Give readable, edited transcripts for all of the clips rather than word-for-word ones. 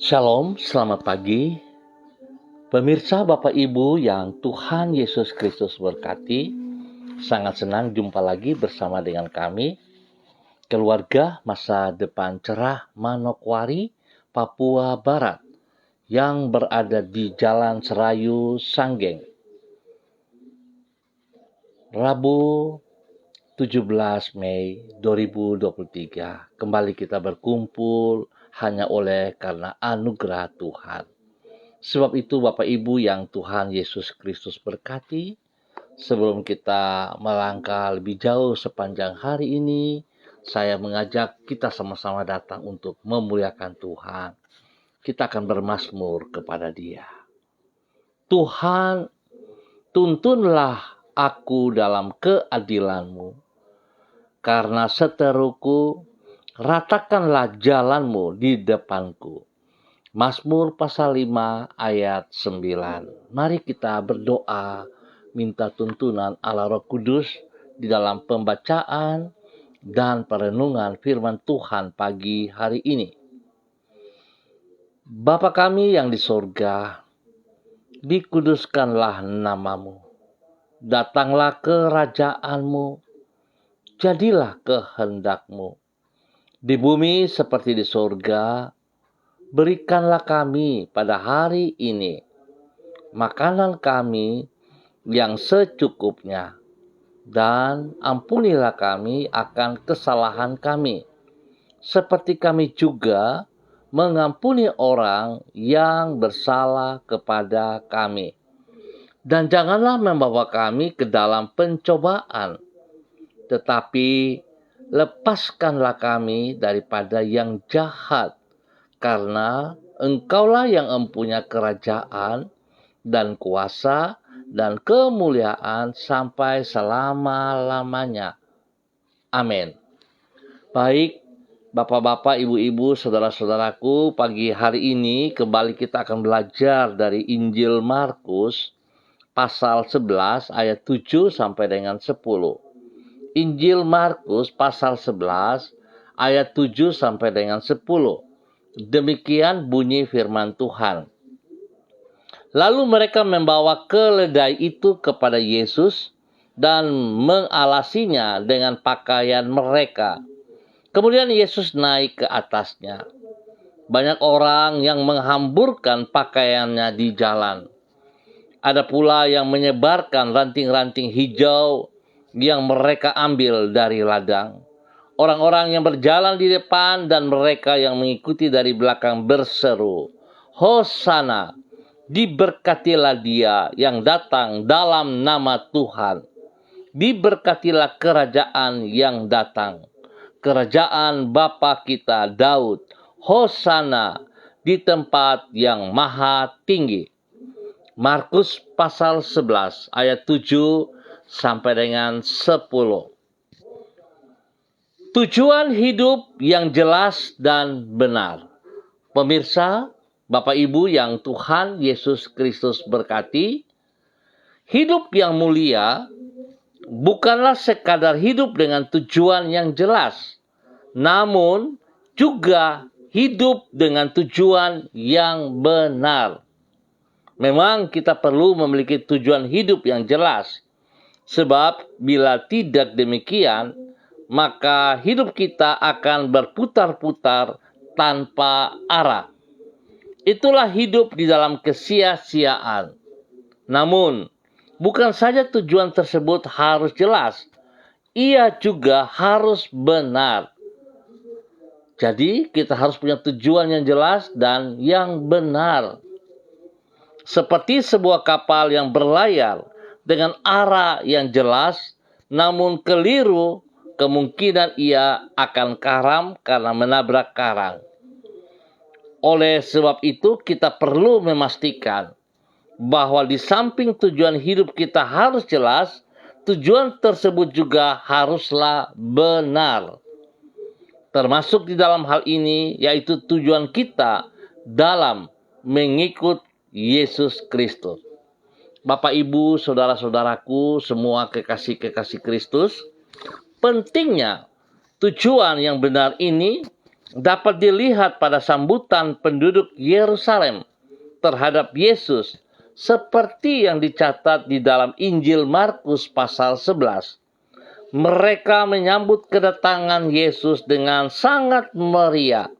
Shalom, selamat pagi. Pemirsa Bapak Ibu yang Tuhan Yesus Kristus berkati, sangat senang jumpa lagi bersama dengan kami, keluarga Masa Depan Cerah Manokwari, Papua Barat, yang berada di Jalan Serayu, Sanggeng. Rabu 17 Mei 2023, kembali kita berkumpul hanya oleh karena anugerah Tuhan. Sebab itu Bapak Ibu yang Tuhan Yesus Kristus berkati, sebelum kita melangkah lebih jauh sepanjang hari ini, saya mengajak kita sama-sama datang untuk memuliakan Tuhan. Kita akan bermazmur kepada Dia. Tuhan, tuntunlah aku dalam keadilan-Mu, karena seteruku, ratakanlah jalan-Mu di depanku. Mazmur pasal 5 ayat 9. Mari kita berdoa, minta tuntunan Allah Roh Kudus di dalam pembacaan dan perenungan firman Tuhan pagi hari ini. Bapa kami yang di sorga, dikuduskanlah nama-Mu. Datanglah kerajaan-Mu, jadilah kehendak-Mu. Di bumi seperti di sorga, berikanlah kami pada hari ini makanan kami yang secukupnya, dan ampunilah kami akan kesalahan kami, seperti kami juga mengampuni orang yang bersalah kepada kami. Dan janganlah membawa kami ke dalam pencobaan, tetapi lepaskanlah kami daripada yang jahat, karena Engkaulah yang mempunyai kerajaan dan kuasa dan kemuliaan sampai selama-lamanya. Amin. Baik, Bapak-bapak, Ibu-ibu, saudara-saudaraku, pagi hari ini kembali kita akan belajar dari Injil Markus pasal 11 ayat 7 sampai dengan 10. Injil Markus pasal 11 ayat 7 sampai dengan 10. Demikian bunyi firman Tuhan. Lalu mereka membawa keledai itu kepada Yesus dan mengalasinya dengan pakaian mereka. Kemudian Yesus naik ke atasnya. Banyak orang yang menghamburkan pakaiannya di jalan. Ada pula yang menyebarkan ranting-ranting hijau yang mereka ambil dari ladang. Orang-orang yang berjalan di depan dan mereka yang mengikuti dari belakang berseru, Hosana, diberkatilah Dia yang datang dalam nama Tuhan. Diberkatilah kerajaan yang datang, kerajaan Bapa kita Daud. Hosana di tempat yang maha tinggi. Markus pasal 11 ayat 7 sampai dengan 10. Tujuan hidup yang jelas dan benar. Pemirsa, Bapak Ibu yang Tuhan Yesus Kristus berkati, hidup yang mulia bukanlah sekadar hidup dengan tujuan yang jelas, namun juga hidup dengan tujuan yang benar. Memang kita perlu memiliki tujuan hidup yang jelas, sebab bila tidak demikian, maka hidup kita akan berputar-putar tanpa arah. Itulah hidup di dalam kesia-siaan. Namun, bukan saja tujuan tersebut harus jelas, ia juga harus benar. Jadi, kita harus punya tujuan yang jelas dan yang benar. Seperti sebuah kapal yang berlayar dengan arah yang jelas, namun keliru, kemungkinan ia akan karam karena menabrak karang. Oleh sebab itu, kita perlu memastikan bahwa di samping tujuan hidup kita harus jelas, tujuan tersebut juga haruslah benar. Termasuk di dalam hal ini, yaitu tujuan kita dalam mengikut Yesus Kristus. Bapak, Ibu, saudara-saudaraku, semua kekasih-kekasih Kristus, pentingnya tujuan yang benar ini dapat dilihat pada sambutan penduduk Yerusalem terhadap Yesus seperti yang dicatat di dalam Injil Markus pasal 11. Mereka menyambut kedatangan Yesus dengan sangat meriah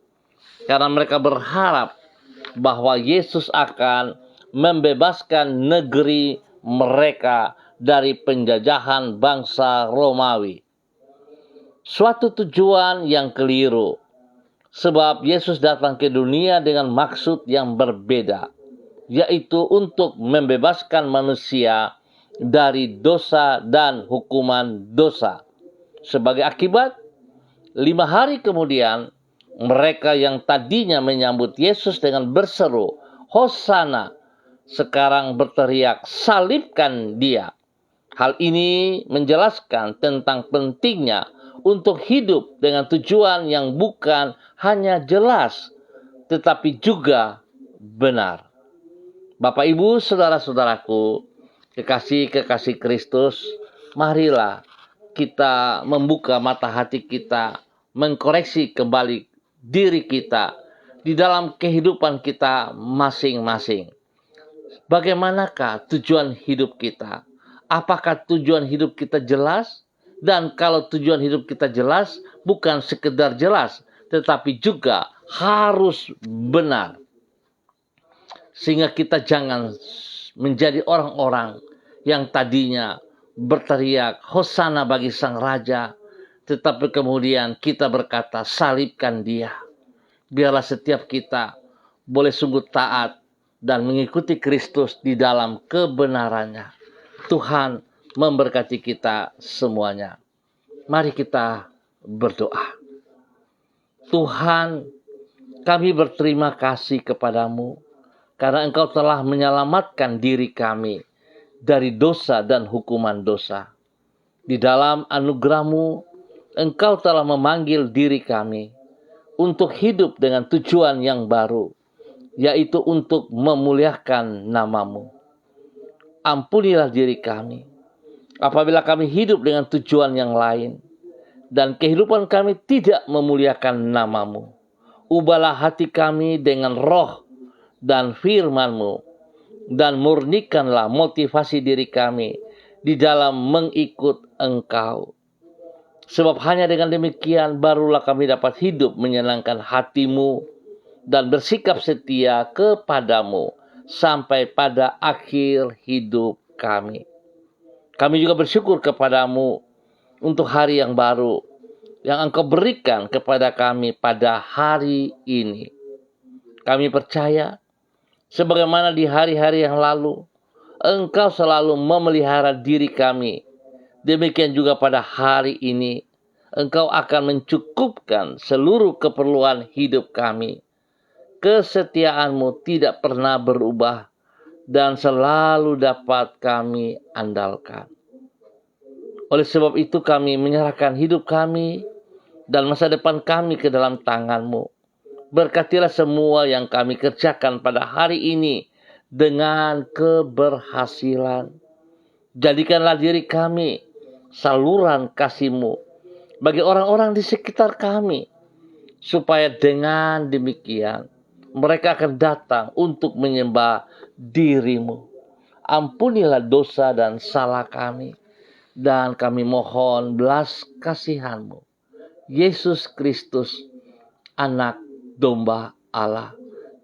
karena mereka berharap bahwa Yesus akan membebaskan negeri mereka dari penjajahan bangsa Romawi. Suatu tujuan yang keliru, sebab Yesus datang ke dunia dengan maksud yang berbeda, yaitu untuk membebaskan manusia dari dosa dan hukuman dosa. Sebagai akibat, 5 hari kemudian, mereka yang tadinya menyambut Yesus dengan berseru, "Hosana," sekarang berteriak, "Salibkan dia." Hal ini menjelaskan tentang pentingnya untuk hidup dengan tujuan yang bukan hanya jelas, tetapi juga benar. Bapak, Ibu, saudara-saudaraku, kekasih-kekasih Kristus, marilah kita membuka mata hati kita, mengkoreksi kembali diri kita di dalam kehidupan kita masing-masing. Bagaimanakah tujuan hidup kita? Apakah tujuan hidup kita jelas? Dan kalau tujuan hidup kita jelas, bukan sekedar jelas, tetapi juga harus benar. Sehingga kita jangan menjadi orang-orang yang tadinya berteriak, "Hosana bagi Sang Raja," tetapi kemudian kita berkata, "Salibkan dia." Biarlah setiap kita boleh sungguh taat dan mengikuti Kristus di dalam kebenarannya. Tuhan memberkati kita semuanya. Mari kita berdoa. Tuhan, kami berterima kasih kepadamu karena Engkau telah menyelamatkan diri kami dari dosa dan hukuman dosa. Di dalam anugerah-Mu, Engkau telah memanggil diri kami untuk hidup dengan tujuan yang baru, yaitu untuk memuliakan nama-Mu. Ampunilah diri kami apabila kami hidup dengan tujuan yang lain dan kehidupan kami tidak memuliakan nama-Mu. Ubahlah hati kami dengan roh dan firman-Mu, dan murnikanlah motivasi diri kami di dalam mengikut Engkau. Sebab hanya dengan demikian barulah kami dapat hidup menyenangkan hati-Mu dan bersikap setia kepadamu sampai pada akhir hidup kami. Kami juga bersyukur kepadamu untuk hari yang baru yang Engkau berikan kepada kami pada hari ini. Kami percaya sebagaimana di hari-hari yang lalu Engkau selalu memelihara diri kami, demikian juga pada hari ini Engkau akan mencukupkan seluruh keperluan hidup kami. Kesetiaan-Mu tidak pernah berubah dan selalu dapat kami andalkan. Oleh sebab itu kami menyerahkan hidup kami dan masa depan kami ke dalam tangan-Mu. Berkatilah semua yang kami kerjakan pada hari ini dengan keberhasilan. Jadikanlah diri kami saluran kasih-Mu bagi orang-orang di sekitar kami, supaya dengan demikian mereka akan datang untuk menyembah diri-Mu. Ampunilah dosa dan salah kami, dan kami mohon belas kasihan-Mu. Yesus Kristus, Anak Domba Allah,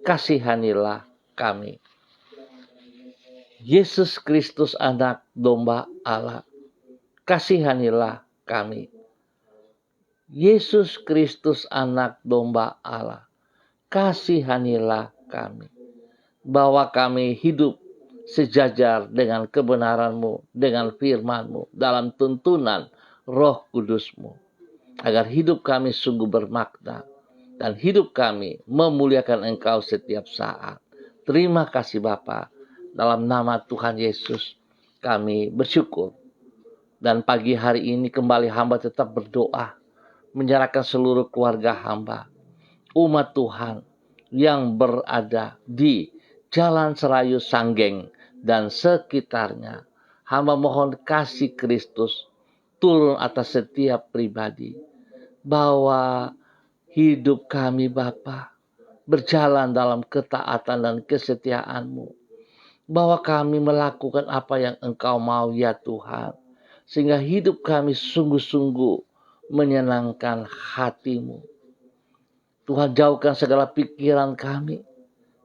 kasihanilah kami. Yesus Kristus, Anak Domba Allah, kasihanilah kami. Yesus Kristus, Anak Domba Allah, kasihanilah kami. Bawa kami hidup sejajar dengan kebenaran-Mu, dengan firman-Mu, dalam tuntunan Roh Kudus-Mu, agar hidup kami sungguh bermakna dan hidup kami memuliakan Engkau setiap saat. Terima kasih Bapa, dalam nama Tuhan Yesus kami bersyukur. Dan pagi hari ini kembali hamba tetap berdoa, menyerahkan seluruh keluarga hamba, umat Tuhan yang berada di Jalan Serayu Sanggeng dan sekitarnya. Hamba mohon kasih Kristus turun atas setiap pribadi, bahwa hidup kami Bapa berjalan dalam ketaatan dan kesetiaan-Mu. Bahwa kami melakukan apa yang Engkau mau ya Tuhan. Sehingga hidup kami sungguh-sungguh menyenangkan hati-Mu. Tuhan, jauhkan segala pikiran kami.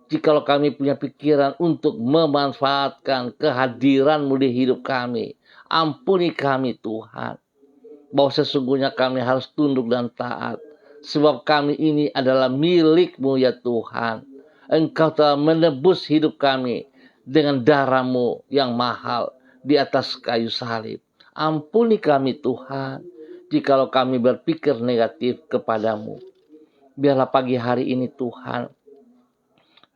Jikalau kami punya pikiran untuk memanfaatkan kehadiran-Mu di hidup kami, ampuni kami Tuhan. Bahwa sesungguhnya kami harus tunduk dan taat. Sebab kami ini adalah milik-Mu ya Tuhan. Engkau telah menebus hidup kami dengan darah-Mu yang mahal di atas kayu salib. Ampuni kami Tuhan, jikalau kami berpikir negatif kepadamu. Biarlah pagi hari ini Tuhan,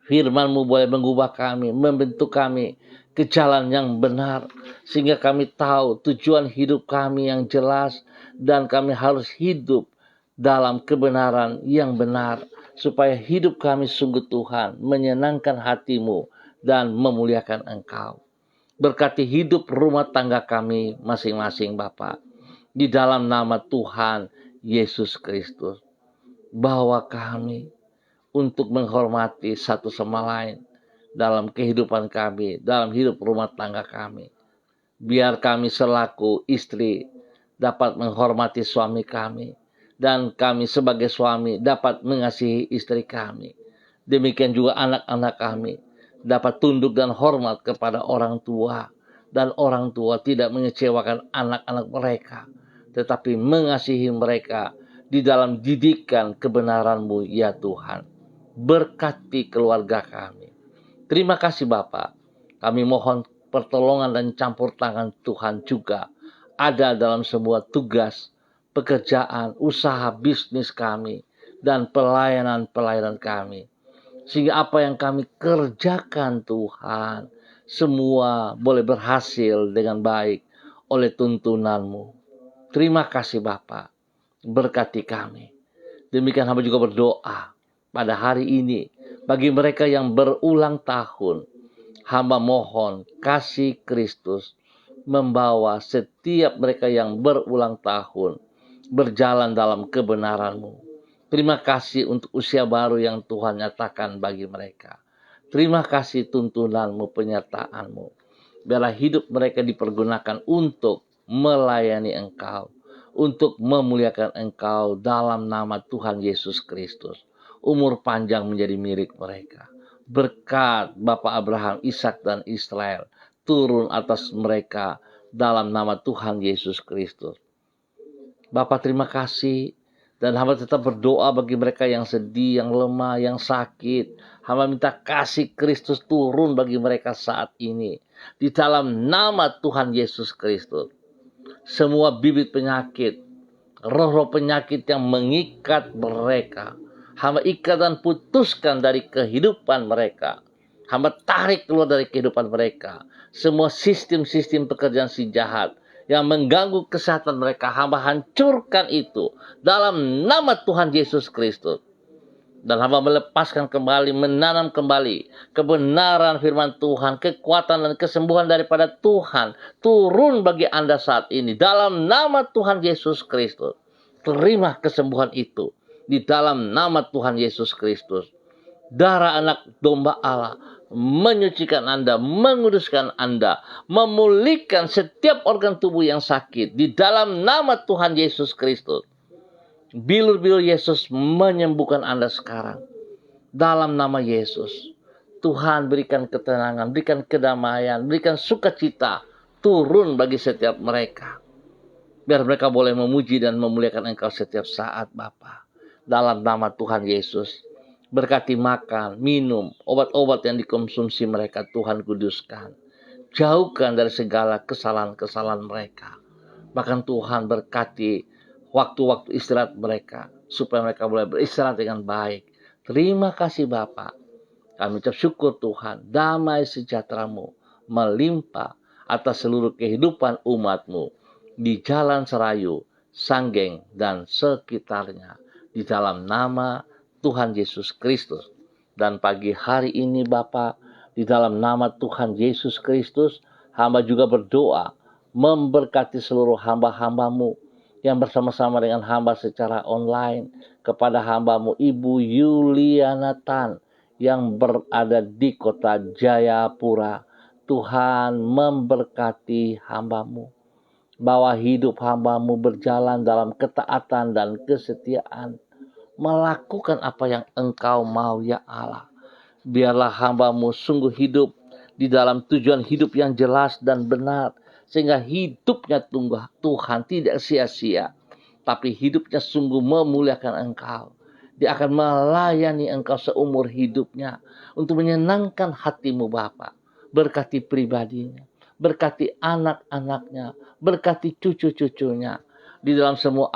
firman-Mu boleh mengubah kami, membentuk kami ke jalan yang benar. Sehingga kami tahu tujuan hidup kami yang jelas. Dan kami harus hidup dalam kebenaran yang benar. Supaya hidup kami sungguh Tuhan menyenangkan hati-Mu dan memuliakan Engkau. Berkati hidup rumah tangga kami masing-masing Bapa. Di dalam nama Tuhan Yesus Kristus. Bawa kami untuk menghormati satu sama lain dalam kehidupan kami, dalam hidup rumah tangga kami. Biar kami selaku istri dapat menghormati suami kami, dan kami sebagai suami dapat mengasihi istri kami. Demikian juga anak-anak kami dapat tunduk dan hormat kepada orang tua, dan orang tua tidak mengecewakan anak-anak mereka, tetapi mengasihi mereka di dalam didikan kebenaran-Mu ya Tuhan. Berkati keluarga kami. Terima kasih Bapa. Kami mohon pertolongan dan campur tangan Tuhan juga ada dalam semua tugas, pekerjaan, usaha, bisnis kami, dan pelayanan-pelayanan kami. Sehingga apa yang kami kerjakan Tuhan, semua boleh berhasil dengan baik oleh tuntunan-Mu. Terima kasih Bapa. Berkati kami. Demikian hamba juga berdoa pada hari ini bagi mereka yang berulang tahun. Hamba mohon kasih Kristus membawa setiap mereka yang berulang tahun berjalan dalam kebenaran-Mu. Terima kasih untuk usia baru yang Tuhan nyatakan bagi mereka. Terima kasih tuntunan-Mu, penyertaan-Mu. Biarlah hidup mereka dipergunakan untuk melayani Engkau, untuk memuliakan Engkau dalam nama Tuhan Yesus Kristus. Umur panjang menjadi milik mereka. Berkat Bapak Abraham, Ishak dan Israel turun atas mereka dalam nama Tuhan Yesus Kristus. Bapak terima kasih, dan hamba tetap berdoa bagi mereka yang sedih, yang lemah, yang sakit. Hamba minta kasih Kristus turun bagi mereka saat ini. Di dalam nama Tuhan Yesus Kristus. Semua bibit penyakit, roh-roh penyakit yang mengikat mereka, hamba ikat dan putuskan dari kehidupan mereka. Hamba tarik keluar dari kehidupan mereka. Semua sistem-sistem pekerjaan si jahat yang mengganggu kesehatan mereka, hamba hancurkan itu dalam nama Tuhan Yesus Kristus. Dan hamba melepaskan kembali, menanam kembali kebenaran firman Tuhan, kekuatan dan kesembuhan daripada Tuhan turun bagi Anda saat ini dalam nama Tuhan Yesus Kristus. Terima kesembuhan itu di dalam nama Tuhan Yesus Kristus. Darah anak domba Allah menyucikan Anda, menguduskan Anda, memulihkan setiap organ tubuh yang sakit di dalam nama Tuhan Yesus Kristus. Bilur-bilur Yesus menyembuhkan Anda sekarang. Dalam nama Yesus. Tuhan berikan ketenangan, berikan kedamaian, berikan sukacita turun bagi setiap mereka. Biar mereka boleh memuji dan memuliakan Engkau setiap saat Bapa. Dalam nama Tuhan Yesus. Berkati makan, minum, obat-obat yang dikonsumsi mereka Tuhan kuduskan. Jauhkan dari segala kesalahan-kesalahan mereka. Bahkan Tuhan berkati waktu-waktu istirahat mereka, supaya mereka boleh beristirahat dengan baik. Terima kasih Bapa. Kami ucap syukur Tuhan, damai sejahtera-Mu melimpah atas seluruh kehidupan umat-Mu di Jalan Serayu, Sanggeng, dan sekitarnya. Di dalam nama Tuhan Yesus Kristus. Dan pagi hari ini Bapa, di dalam nama Tuhan Yesus Kristus, hamba juga berdoa memberkati seluruh hamba-hamba-Mu yang bersama-sama dengan hamba secara online, kepada hambamu Ibu Yuliana Tan yang berada di kota Jayapura. Tuhan memberkati hambamu. Bahwa hidup hambamu berjalan dalam ketaatan dan kesetiaan. Melakukan apa yang engkau mau ya Allah. Biarlah hambamu sungguh hidup di dalam tujuan hidup yang jelas dan benar. Sehingga hidupnya Tuhan tidak sia-sia. Tapi hidupnya sungguh memuliakan engkau. Dia akan melayani engkau seumur hidupnya. Untuk menyenangkan hatimu Bapa. Berkati pribadinya. Berkati anak-anaknya. Berkati cucu-cucunya. Di dalam semua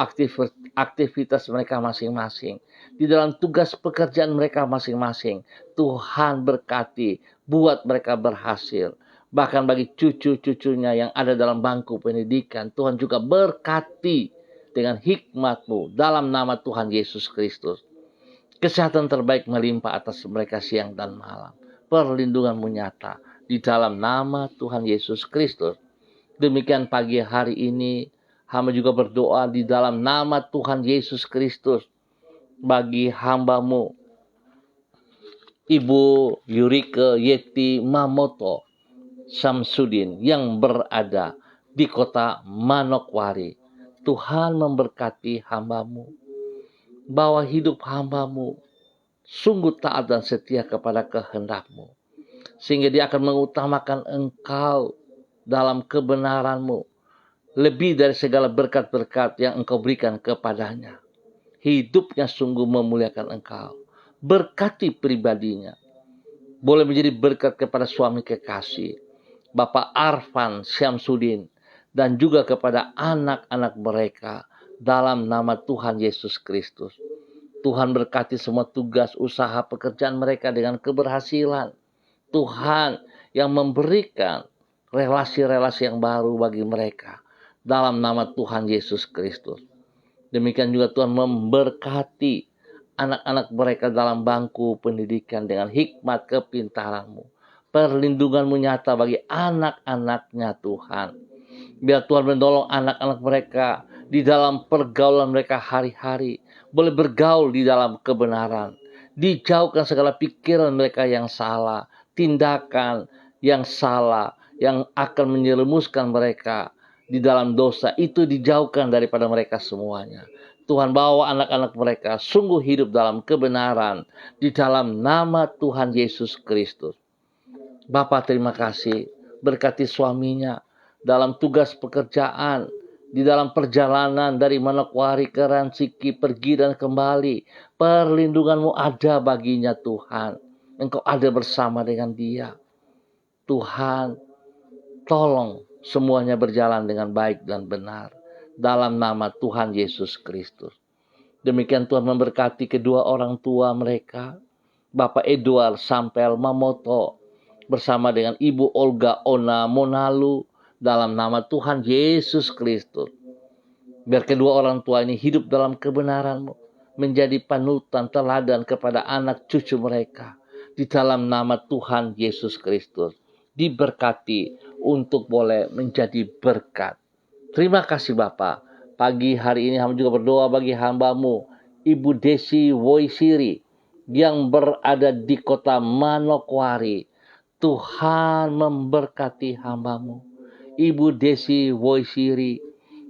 aktivitas mereka masing-masing. Di dalam tugas pekerjaan mereka masing-masing. Tuhan berkati. Buat mereka berhasil. Bahkan bagi cucu-cucunya yang ada dalam bangku pendidikan. Tuhan juga berkati dengan hikmat-Mu dalam nama Tuhan Yesus Kristus. Kesehatan terbaik melimpah atas mereka siang dan malam. Perlindungan-Mu nyata di dalam nama Tuhan Yesus Kristus. Demikian pagi hari ini, hamba juga berdoa di dalam nama Tuhan Yesus Kristus. Bagi hamba-Mu, Ibu Yurike Yeti Mamoto Samsudin yang berada di kota Manokwari. Tuhan memberkati hamba-Mu. Bahwa hidup hamba-Mu sungguh taat dan setia kepada kehendak-Mu. Sehingga dia akan mengutamakan Engkau dalam kebenaran-Mu. Lebih dari segala berkat-berkat yang Engkau berikan kepadanya. Hidupnya sungguh memuliakan Engkau. Berkati pribadinya. Boleh menjadi berkat kepada suami kekasih. Bapak Arfan Syamsuddin. Dan juga kepada anak-anak mereka. Dalam nama Tuhan Yesus Kristus. Tuhan berkati semua tugas, usaha, pekerjaan mereka dengan keberhasilan. Tuhan yang memberikan relasi-relasi yang baru bagi mereka. Dalam nama Tuhan Yesus Kristus. Demikian juga Tuhan memberkati anak-anak mereka dalam bangku pendidikan dengan hikmat kepintaran-Mu. Perlindungan-Mu nyata bagi anak-anaknya Tuhan. Biar Tuhan menolong anak-anak mereka di dalam pergaulan mereka hari-hari. Boleh bergaul di dalam kebenaran. Dijauhkan segala pikiran mereka yang salah. Tindakan yang salah. Yang akan menyerumuskan mereka di dalam dosa. Itu dijauhkan daripada mereka semuanya. Tuhan bawa anak-anak mereka sungguh hidup dalam kebenaran. Di dalam nama Tuhan Yesus Kristus. Bapak terima kasih. Berkati suaminya. Dalam tugas pekerjaan, di dalam perjalanan dari Manokwari ke Ransiki, pergi dan kembali. Perlindungan-Mu ada baginya Tuhan. Engkau ada bersama dengan dia. Tuhan, tolong semuanya berjalan dengan baik dan benar. Dalam nama Tuhan Yesus Kristus. Demikian Tuhan memberkati kedua orang tua mereka. Bapak Edward Sampel Mamoto. Bersama dengan Ibu Olga Ona Monalu. Dalam nama Tuhan Yesus Kristus. Biar kedua orang tua ini hidup dalam kebenaran-Mu. Menjadi panutan teladan kepada anak cucu mereka. Di dalam nama Tuhan Yesus Kristus. Diberkati untuk boleh menjadi berkat. Terima kasih Bapak. Pagi hari ini hamba juga berdoa bagi hamba-Mu. Ibu Desi Woisiri. Yang berada di kota Manokwari. Tuhan memberkati hamba-Mu. Ibu Desi Woisiri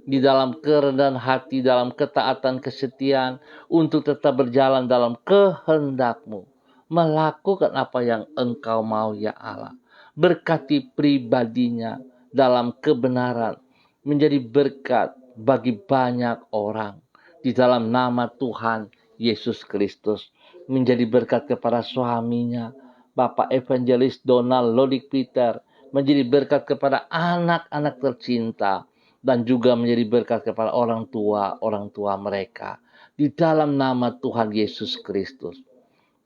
di dalam kerendahan hati, dalam ketaatan kesetiaan untuk tetap berjalan dalam kehendak-Mu. Melakukan apa yang Engkau mau ya Allah. Berkati pribadinya dalam kebenaran. Menjadi berkat bagi banyak orang. Di dalam nama Tuhan Yesus Kristus. Menjadi berkat kepada suaminya. Bapak Evangelis Donald Lodik Peter. Menjadi berkat kepada anak-anak tercinta. Dan juga menjadi berkat kepada orang tua mereka. Di dalam nama Tuhan Yesus Kristus.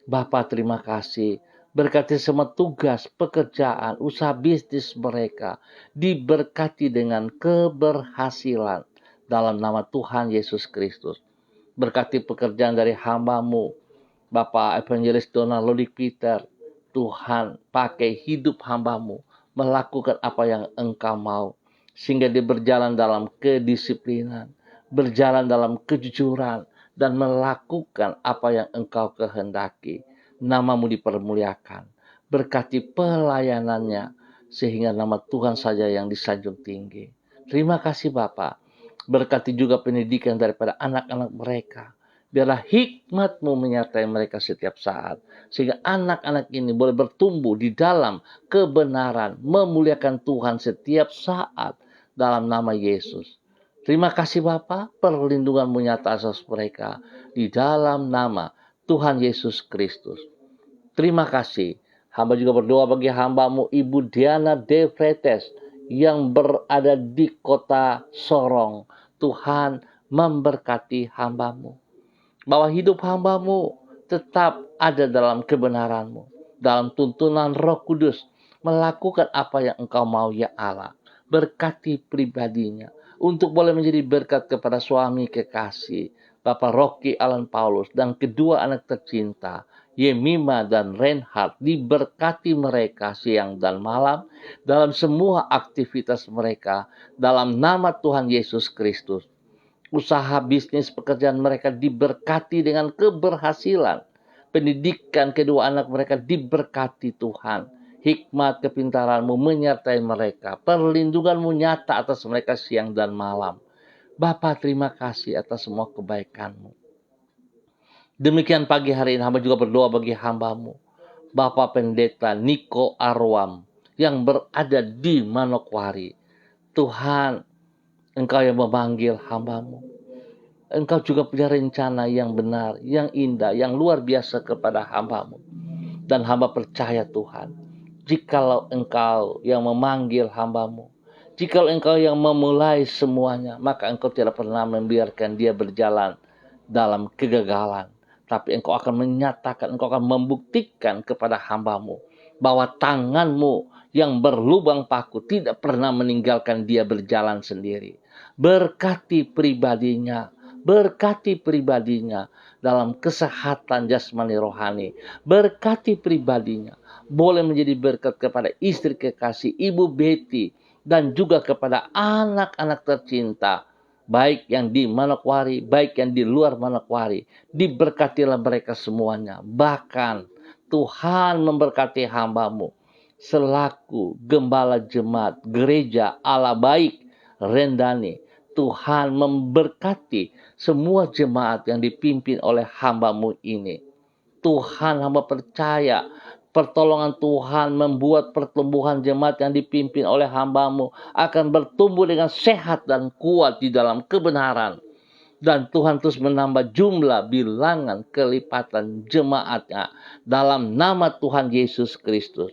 Bapa terima kasih. Berkati semua tugas, pekerjaan, usaha bisnis mereka. Diberkati dengan keberhasilan. Dalam nama Tuhan Yesus Kristus. Berkati pekerjaan dari hamba-Mu. Bapak Evangelis Donald Lodik Peter. Tuhan pakai hidup hamba-Mu. Melakukan apa yang Engkau mau. Sehingga dia berjalan dalam kedisiplinan. berjalan dalam kejujuran, dan melakukan apa yang Engkau kehendaki. Namamu dipermuliakan. Berkati pelayanannya, sehingga nama Tuhan saja yang disanjung tinggi. Terima kasih Bapa. Berkati juga pendidikan daripada anak-anak mereka. Biarlah hikmat-Mu menyertai mereka setiap saat. Sehingga anak-anak ini boleh bertumbuh di dalam kebenaran, memuliakan Tuhan setiap saat dalam nama Yesus. Terima kasih Bapa, perlindungan-Mu nyata atas mereka di dalam nama Tuhan Yesus Kristus. Terima kasih. Hamba juga berdoa bagi hamba-Mu Ibu Diana De Vretes yang berada di kota Sorong. Tuhan memberkati hamba-Mu. Bahwa hidup hamba-Mu tetap ada dalam kebenaran-Mu. Dalam tuntunan Roh Kudus. Melakukan apa yang Engkau mau ya Allah. Berkati pribadinya. Untuk boleh menjadi berkat kepada suami kekasih. Bapak Rocky Alan Paulus dan kedua anak tercinta. Yemima dan Reinhard, diberkati mereka siang dan malam dalam semua aktivitas mereka dalam nama Tuhan Yesus Kristus. Usaha bisnis pekerjaan mereka diberkati dengan keberhasilan. Pendidikan kedua anak mereka diberkati Tuhan. Hikmat kepintaran-Mu menyertai mereka. Perlindungan-Mu nyata atas mereka siang dan malam. Bapa, terima kasih atas semua kebaikan-Mu. Demikian pagi hari ini hamba juga berdoa bagi hamba-Mu, Bapak Pendeta Niko Arwam yang berada di Manokwari. Tuhan, Engkau yang memanggil hamba-Mu. Engkau juga punya rencana yang benar, yang indah, yang luar biasa kepada hamba-Mu. Dan hamba percaya Tuhan, jikalau Engkau yang memanggil hamba-Mu, jikalau Engkau yang memulai semuanya, maka Engkau tidak pernah membiarkan dia berjalan dalam kegagalan. Tapi Engkau akan menyatakan, Engkau akan membuktikan kepada hamba-Mu bahwa tangan-Mu yang berlubang paku tidak pernah meninggalkan dia berjalan sendiri. Berkati pribadinya dalam kesehatan jasmani rohani. Berkati pribadinya, boleh menjadi berkat kepada istri kekasih Ibu Betty dan juga kepada anak-anak tercinta, baik yang di Manokwari, baik yang di luar Manokwari. Diberkatilah mereka semuanya. Bahkan Tuhan memberkati hamba-Mu selaku gembala jemaat gereja Allah Baik Rendani. Tuhan memberkati semua jemaat yang dipimpin oleh hamba-Mu ini. Tuhan, hamba percaya pertolongan Tuhan membuat pertumbuhan jemaat yang dipimpin oleh hamba-Mu akan bertumbuh dengan sehat dan kuat di dalam kebenaran. Dan Tuhan terus menambah jumlah bilangan kelipatan jemaatnya dalam nama Tuhan Yesus Kristus.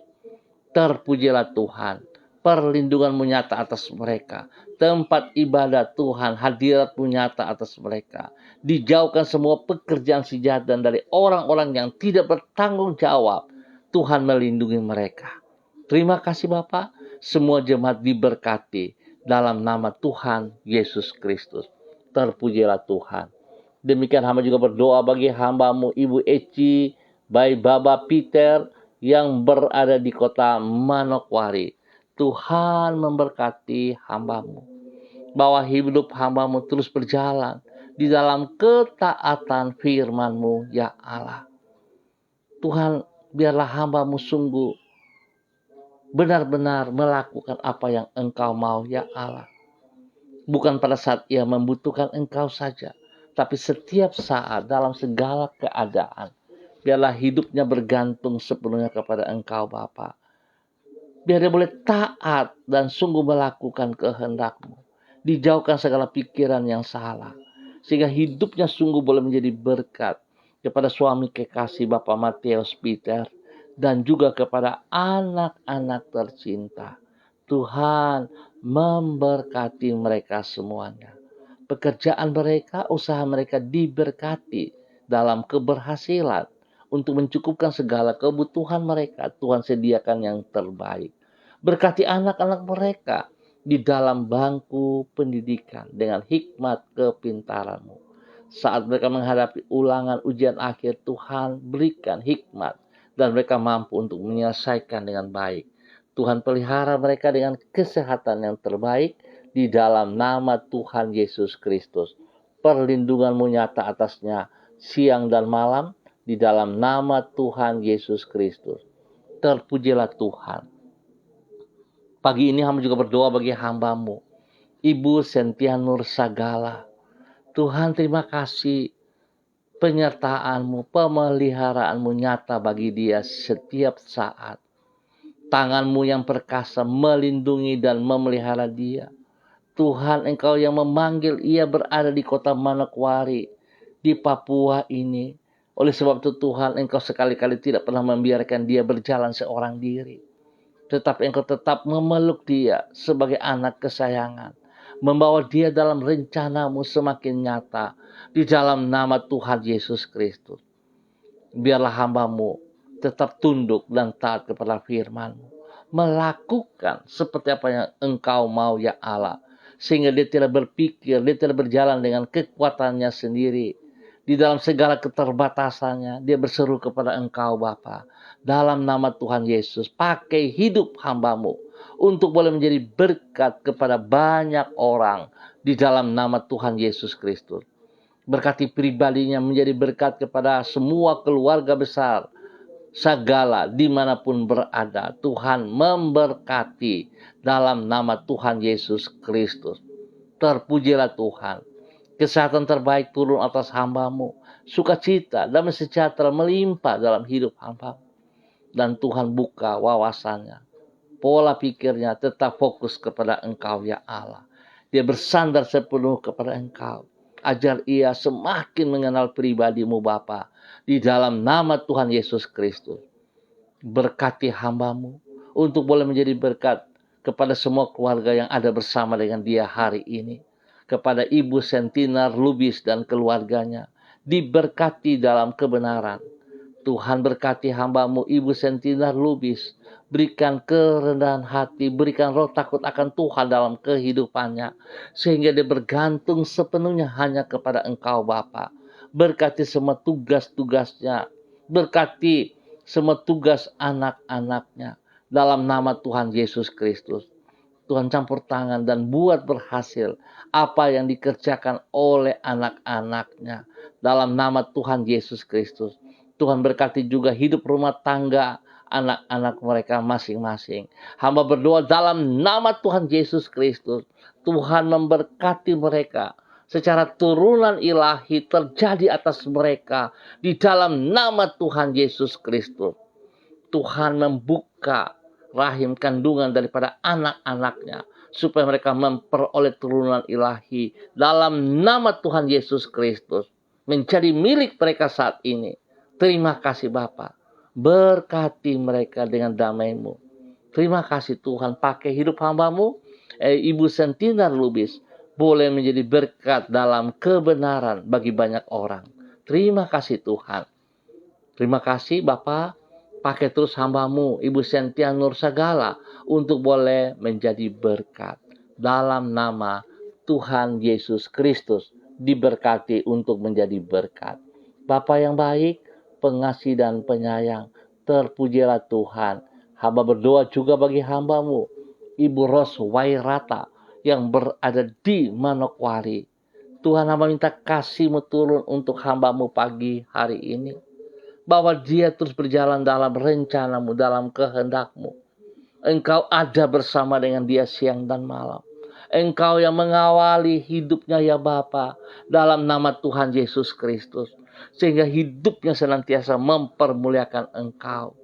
Terpujilah Tuhan. Perlindungan-Mu nyata atas mereka. Tempat ibadah Tuhan, hadirat-Mu nyata atas mereka. Dijauhkan semua pekerjaan si jahat dan dari orang-orang yang tidak bertanggung jawab. Tuhan melindungi mereka. Terima kasih Bapak. Semua jemaat diberkati dalam nama Tuhan Yesus Kristus. Terpujilah Tuhan. Demikian hamba juga berdoa bagi hamba-Mu Ibu Eci, Bayi Baba Peter yang berada di kota Manokwari. Tuhan memberkati hamba-Mu. Bahwa hidup hamba-Mu terus berjalan di dalam ketaatan firman-Mu ya Allah. Tuhan, biarlah hamba-Mu sungguh benar-benar melakukan apa yang Engkau mau ya Allah. Bukan pada saat ia membutuhkan Engkau saja, tapi setiap saat dalam segala keadaan. Biarlah hidupnya bergantung sepenuhnya kepada Engkau Bapa. Biar dia boleh taat dan sungguh melakukan kehendak-Mu. Dijauhkan segala pikiran yang salah. Sehingga hidupnya sungguh boleh menjadi berkat kepada suami kekasih Bapak Matius Peter. Dan juga kepada anak-anak tercinta. Tuhan memberkati mereka semuanya. Pekerjaan mereka, usaha mereka diberkati dalam keberhasilan. Untuk mencukupkan segala kebutuhan mereka, Tuhan sediakan yang terbaik. Berkati anak-anak mereka di dalam bangku pendidikan dengan hikmat kepintaran-Mu. Saat mereka menghadapi ulangan ujian akhir, Tuhan berikan hikmat dan mereka mampu untuk menyelesaikan dengan baik. Tuhan pelihara mereka dengan kesehatan yang terbaik di dalam nama Tuhan Yesus Kristus. perlindungan-Mu nyata atasnya siang dan malam di dalam nama Tuhan Yesus Kristus. Terpujilah Tuhan. Pagi ini hamba juga berdoa bagi hamba-Mu, Ibu Sentia Nur Sagala. Tuhan, terima kasih penyertaan-Mu, pemeliharaanmu nyata bagi dia setiap saat. Tangan-Mu yang perkasa melindungi dan memelihara dia. Tuhan, Engkau yang memanggil ia berada di kota Manokwari, di Papua ini. Oleh sebab itu Tuhan, Engkau sekali-kali tidak pernah membiarkan dia berjalan seorang diri. Tetapi Engkau tetap memeluk dia sebagai anak kesayangan. Membawa dia dalam rencana-Mu semakin nyata di dalam nama Tuhan Yesus Kristus. Biarlah hamba-Mu tetap tunduk dan taat kepada firman-Mu. Melakukan seperti apa yang Engkau mau ya Allah. Sehingga dia tidak berpikir, dia tidak berjalan dengan kekuatannya sendiri. Di dalam segala keterbatasannya, dia berseru kepada Engkau Bapa. Dalam nama Tuhan Yesus, pakai hidup hamba-Mu untuk boleh menjadi berkat kepada banyak orang di dalam nama Tuhan Yesus Kristus. Berkati pribadinya menjadi berkat kepada semua keluarga besar, segala dimanapun berada. Tuhan memberkati dalam nama Tuhan Yesus Kristus. Terpujilah Tuhan. Kesehatan terbaik turun atas hamba-Mu. Sukacita, damai sejahtera melimpah dalam hidup hamba. Dan Tuhan buka wawasannya. Pola pikirnya tetap fokus kepada Engkau ya Allah. Dia bersandar sepenuh kepada Engkau. Ajar ia semakin mengenal pribadi-Mu Bapa. Di dalam nama Tuhan Yesus Kristus. Berkati hamba-Mu untuk boleh menjadi berkat kepada semua keluarga yang ada bersama dengan dia hari ini. Kepada Ibu Sentinar Lubis dan keluarganya. Diberkati dalam kebenaran. Tuhan berkati hamba-Mu Ibu Sentinar Lubis. Berikan kerendahan hati, berikan roh takut akan Tuhan dalam kehidupannya. Sehingga dia bergantung sepenuhnya hanya kepada Engkau Bapa. Berkati semua tugas-tugasnya. Berkati semua tugas anak-anaknya. Dalam nama Tuhan Yesus Kristus. Tuhan campur tangan dan buat berhasil apa yang dikerjakan oleh anak-anaknya. Dalam nama Tuhan Yesus Kristus. Tuhan berkati juga hidup rumah tangga anak-anak mereka masing-masing. Hamba berdoa dalam nama Tuhan Yesus Kristus. Tuhan memberkati mereka. Secara turunan ilahi terjadi atas mereka. Di dalam nama Tuhan Yesus Kristus. Tuhan membuka rahim kandungan daripada anak-anaknya. Supaya mereka memperoleh turunan ilahi. Dalam nama Tuhan Yesus Kristus. Menjadi milik mereka saat ini. Terima kasih Bapa. Berkati mereka dengan damai-Mu. Terima kasih Tuhan. Pakai hidup hamba-Mu. Ibu Sentinar Lubis. Boleh menjadi berkat dalam kebenaran bagi banyak orang. Terima kasih Tuhan. Terima kasih Bapa. Pakai terus hamba-Mu. Ibu Sentia Nur Sagala. Untuk boleh menjadi berkat. Dalam nama Tuhan Yesus Kristus. Diberkati untuk menjadi berkat. Bapa yang baik. Pengasih dan penyayang. Terpujilah Tuhan. Hamba berdoa juga bagi hamba-Mu. Ibu Ros Wairata. Yang berada di Manokwari. Tuhan hamba minta kasih-Mu turun untuk hamba-Mu pagi hari ini. Bahwa dia terus berjalan dalam rencana-Mu, dalam kehendak-Mu. Engkau ada bersama dengan dia siang dan malam. Engkau yang mengawali hidupnya ya Bapa. Dalam nama Tuhan Yesus Kristus. Sehingga hidupnya senantiasa mempermuliakan Engkau.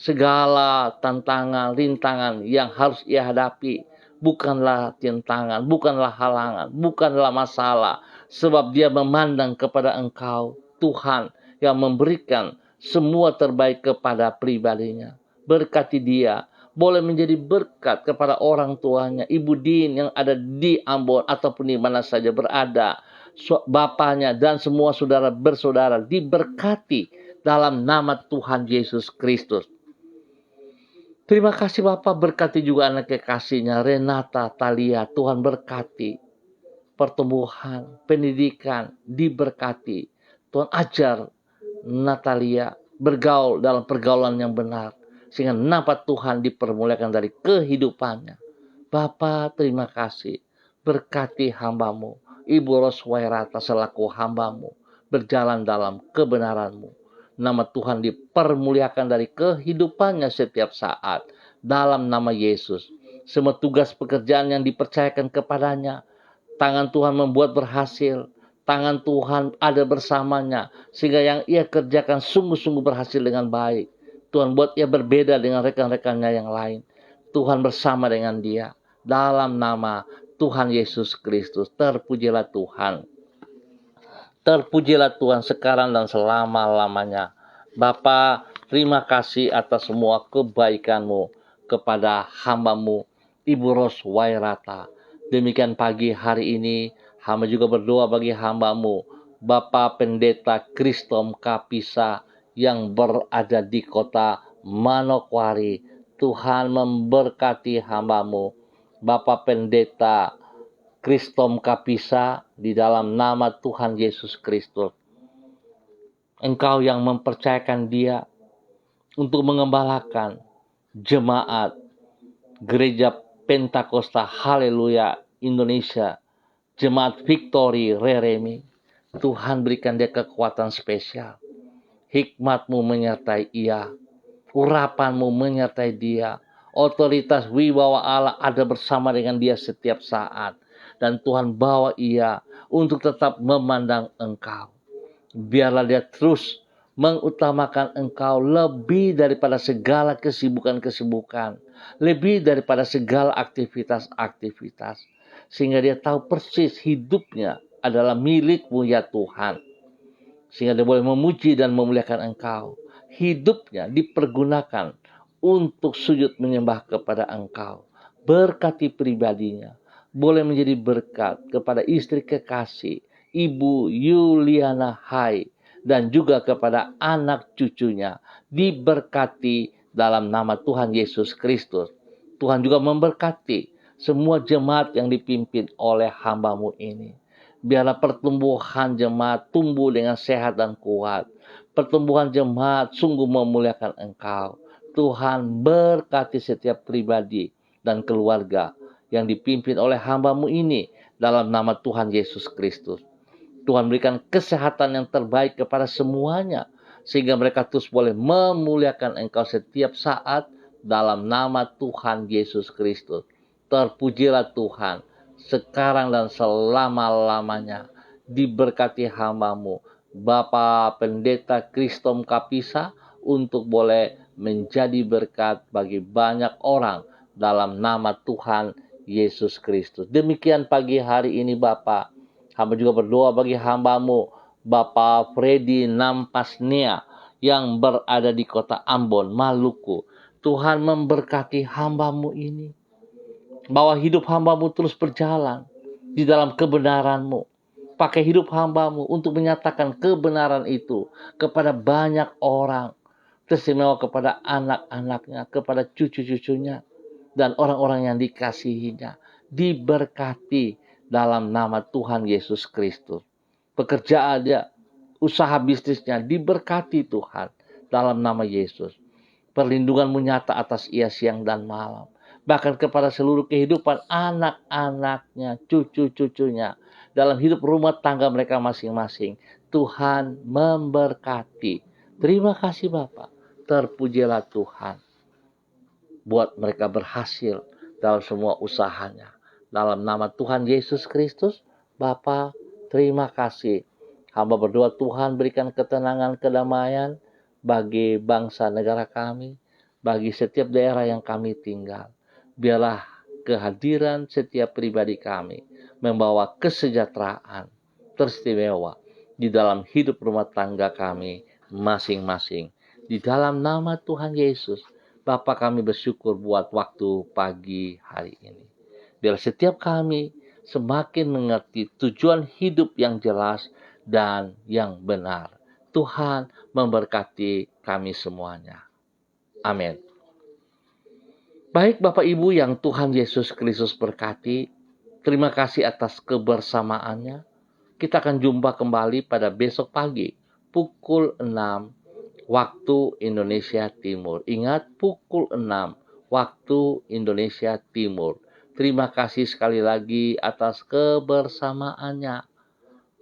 Segala tantangan, rintangan yang harus ia hadapi. Bukanlah rintangan, bukanlah halangan, bukanlah masalah. Sebab dia memandang kepada Engkau. Tuhan yang memberikan semua terbaik kepada pribadinya. Berkati dia. Boleh menjadi berkat kepada orang tuanya. Ibu Din yang ada di Ambon ataupun di mana saja berada. Bapaknya dan semua saudara bersaudara diberkati dalam nama Tuhan Yesus Kristus. Terima kasih Bapak, berkati juga anak kekasihnya Renata, Talia. Tuhan berkati pertumbuhan, pendidikan, diberkati. Tuhan ajar Natalia bergaul dalam pergaulan yang benar. Sehingga nama Tuhan dipermuliakan dari kehidupannya. Bapa terima kasih. Berkati hamba-Mu. Ibu Roswairata selaku hamba-Mu berjalan dalam kebenaran-Mu. Nama Tuhan dipermuliakan dari kehidupannya setiap saat. Dalam nama Yesus. Semua tugas pekerjaan yang dipercayakan kepadanya, tangan Tuhan membuat berhasil. Tangan Tuhan ada bersamanya. Sehingga yang ia kerjakan sungguh-sungguh berhasil dengan baik. Tuhan buat ia berbeda dengan rekan-rekannya yang lain. Tuhan bersama dengan dia. Dalam nama Tuhan Yesus Kristus. Terpujilah Tuhan. Terpujilah Tuhan sekarang dan selama-lamanya. Bapa, terima kasih atas semua kebaikan-Mu kepada hamba-Mu, Ibu Roswairata. Demikian pagi hari ini, hamba juga berdoa bagi hamba-Mu, Bapak Pendeta Kristom Kapisa yang berada di kota Manokwari. Tuhan memberkati hamba-Mu, Bapak Pendeta Kristom Kapisa, di dalam nama Tuhan Yesus Kristus. Engkau yang mempercayakan dia untuk mengembalakan jemaat Gereja Pentakosta Haleluya Indonesia, Jemaat Victory Reremi. Tuhan berikan dia kekuatan spesial. Hikmat-Mu menyertai ia. Urapan-Mu menyertai dia. Otoritas wibawa Allah ada bersama dengan dia setiap saat. Dan Tuhan bawa ia untuk tetap memandang Engkau. Biarlah dia terus mengutamakan Engkau lebih daripada segala kesibukan-kesibukan. Lebih daripada segala aktivitas-aktivitas. Sehingga dia tahu persis hidupnya adalah milik-Mu ya Tuhan. Sehingga dia boleh memuji dan memuliakan Engkau. Hidupnya dipergunakan untuk sujud menyembah kepada Engkau. Berkati pribadinya. Boleh menjadi berkat kepada istri kekasih, Ibu Yuliana Hai, dan juga kepada anak cucunya. Diberkati dalam nama Tuhan Yesus Kristus. Tuhan juga memberkati semua jemaat yang dipimpin oleh hamba-Mu ini. Biarlah pertumbuhan jemaat tumbuh dengan sehat dan kuat. Pertumbuhan jemaat sungguh memuliakan Engkau. Tuhan berkati setiap pribadi dan keluarga yang dipimpin oleh hamba-Mu ini dalam nama Tuhan Yesus Kristus. Tuhan berikan kesehatan yang terbaik kepada semuanya, sehingga mereka terus boleh memuliakan Engkau setiap saat dalam nama Tuhan Yesus Kristus. Terpujilah Tuhan sekarang dan selama-lamanya. Diberkati hamba-Mu, Bapak Pendeta Kristom Kapisa, untuk boleh menjadi berkat bagi banyak orang dalam nama Tuhan Yesus Kristus. Demikian pagi hari ini Bapak. Hamba juga berdoa bagi hamba-Mu, Bapak Freddy Nampasnia, yang berada di kota Ambon, Maluku. Tuhan memberkati hamba-Mu ini. Bahwa hidup hamba-Mu terus berjalan di dalam kebenaran-Mu. Pakai hidup hamba-Mu untuk menyatakan kebenaran itu kepada banyak orang. Teristimewa kepada anak-anaknya, kepada cucu-cucunya, dan orang-orang yang dikasihinya. Diberkati dalam nama Tuhan Yesus Kristus. Pekerjaannya, usaha bisnisnya diberkati Tuhan dalam nama Yesus. Perlindungan-Mu nyata atas ia siang dan malam. Bahkan kepada seluruh kehidupan anak-anaknya, cucu-cucunya, dalam hidup rumah tangga mereka masing-masing. Tuhan memberkati. Terima kasih Bapak. Terpujilah Tuhan. Buat mereka berhasil dalam semua usahanya. Dalam nama Tuhan Yesus Kristus, Bapa, terima kasih. Hamba berdoa Tuhan berikan ketenangan, kedamaian bagi bangsa negara kami, bagi setiap daerah yang kami tinggal. Biarlah kehadiran setiap pribadi kami membawa kesejahteraan teristimewa di dalam hidup rumah tangga kami masing-masing. Di dalam nama Tuhan Yesus, Bapa, kami bersyukur buat waktu pagi hari ini. Biar setiap kami semakin mengerti tujuan hidup yang jelas dan yang benar. Tuhan memberkati kami semuanya. Amin. Baik Bapak Ibu yang Tuhan Yesus Kristus berkati, terima kasih atas kebersamaannya. Kita akan jumpa kembali pada besok pagi, pukul 6 waktu Indonesia Timur. Ingat, pukul 6 waktu Indonesia Timur. Terima kasih sekali lagi atas kebersamaannya.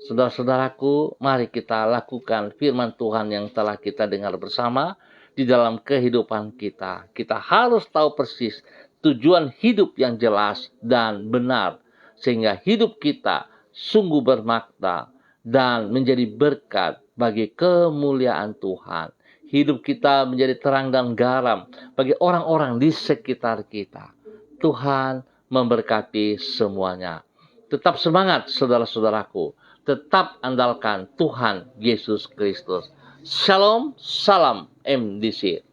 Saudara-saudaraku, mari kita lakukan firman Tuhan yang telah kita dengar bersama di dalam kehidupan kita. Kita harus tahu persis tujuan hidup yang jelas dan benar, sehingga hidup kita sungguh bermakna dan menjadi berkat bagi kemuliaan Tuhan. Hidup kita menjadi terang dan garam bagi orang-orang di sekitar kita. Tuhan memberkati semuanya. Tetap semangat saudara-saudaraku. Tetap andalkan Tuhan Yesus Kristus. Shalom, salam MDC.